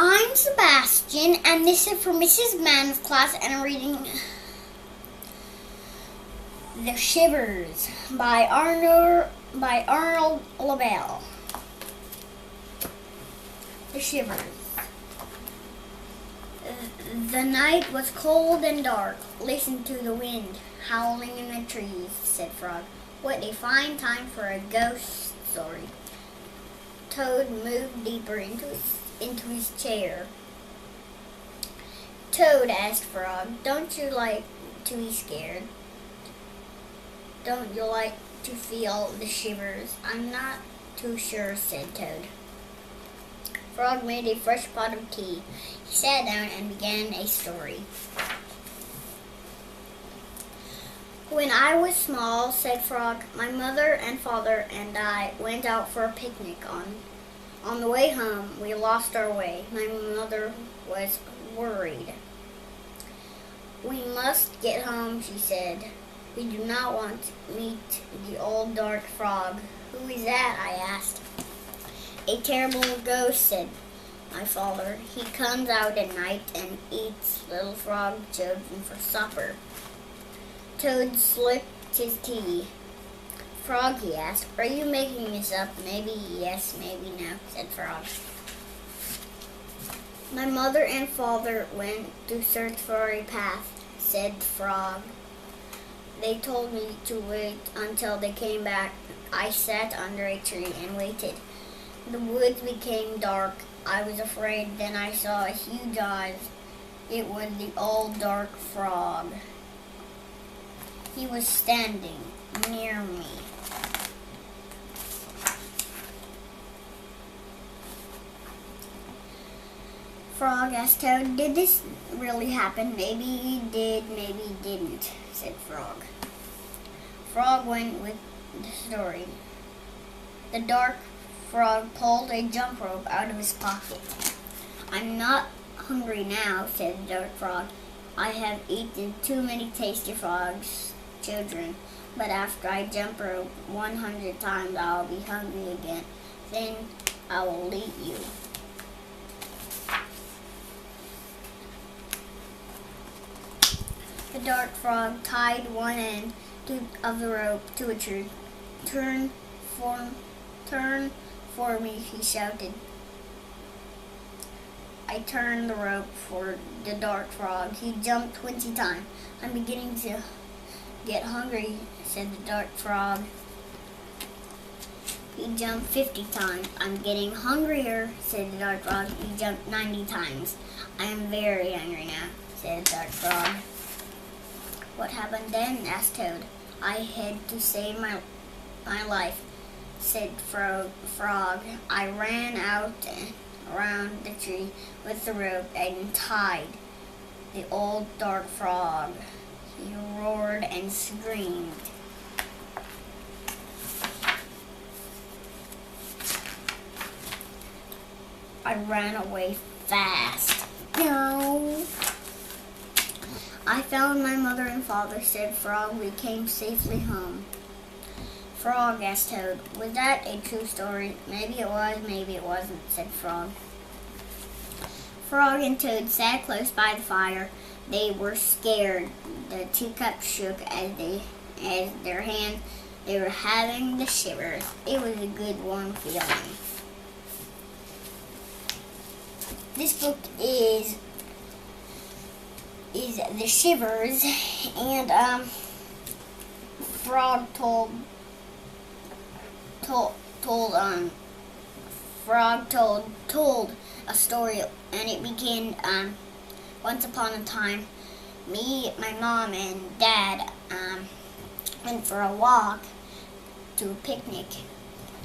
I'm Sebastian, and this is for Mrs. Mann's class, and I'm reading The Shivers by Arnold Lobel. The Shivers. The night was cold and dark. Listen to the wind howling in the trees, said Frog. What a fine time for a ghost story. Toad moved deeper into his chair. Toad, asked Frog, don't you like to be scared? Don't you like to feel the shivers? I'm not too sure, said Toad. Frog made a fresh pot of tea. He sat down and began a story. When I was small, said Frog, my mother and father and I went out for a picnic. On the way home, we lost our way. My mother was worried. We must get home, she said. We do not want to meet the old dark frog. Who is that? I asked. A terrible ghost, said my father. He comes out at night and eats little frog children for supper. Toad slipped his tea. Frog, he asked, are you making this up? Maybe yes, maybe no, said Frog. My mother and father went to search for a path, said Frog. They told me to wait until they came back. I sat under a tree and waited. The woods became dark. I was afraid. Then I saw a huge eyes. It was the old dark frog. He was standing near me. Frog asked Toad, did this really happen? Maybe he did, maybe he didn't, said Frog. Frog went with the story. The dark frog pulled a jump rope out of his pocket. I'm not hungry now, said the dark frog. I have eaten too many tasty frogs, children, but after I jump rope 100 times, I'll be hungry again. Then I will eat you. The dark frog tied one end of the rope to a tree. Turn for me, he shouted. I turned the rope for the dark frog. He jumped 20 times. I'm beginning to get hungry, said the dark frog. He jumped 50 times. I'm getting hungrier, said the dark frog. He jumped 90 times. I am very hungry now, said the dark frog. What happened then? Asked Toad. I had to save my life, said Frog. I ran out around the tree with the rope and tied the old dark frog. He roared and screamed. I ran away fast. No. I found my mother and father, said Frog. We came safely home. Frog, asked Toad, was that a true story? Maybe it was, maybe it wasn't, said Frog. Frog and Toad sat close by the fire. They were scared. The teacup shook as their hands. They were having the shivers. It was a good warm feeling. This book is The Shivers, and Frog told a story, and it began once upon a time. Me, my mom, and Dad went for a walk to a picnic,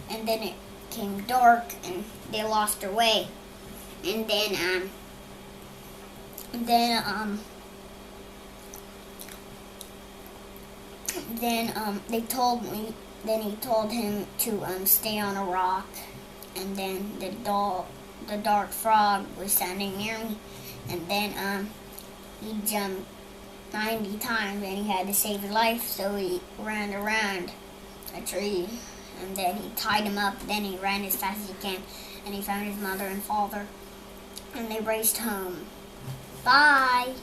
and then it came dark, and they lost their way, and then they told me. Then he told him to stay on a rock, and then the dark frog was standing near me, and then he jumped 90 times, and he had to save his life, so he ran around a tree, and then he tied him up. Then he ran as fast as he can, and he found his mother and father. and they raced home. Bye.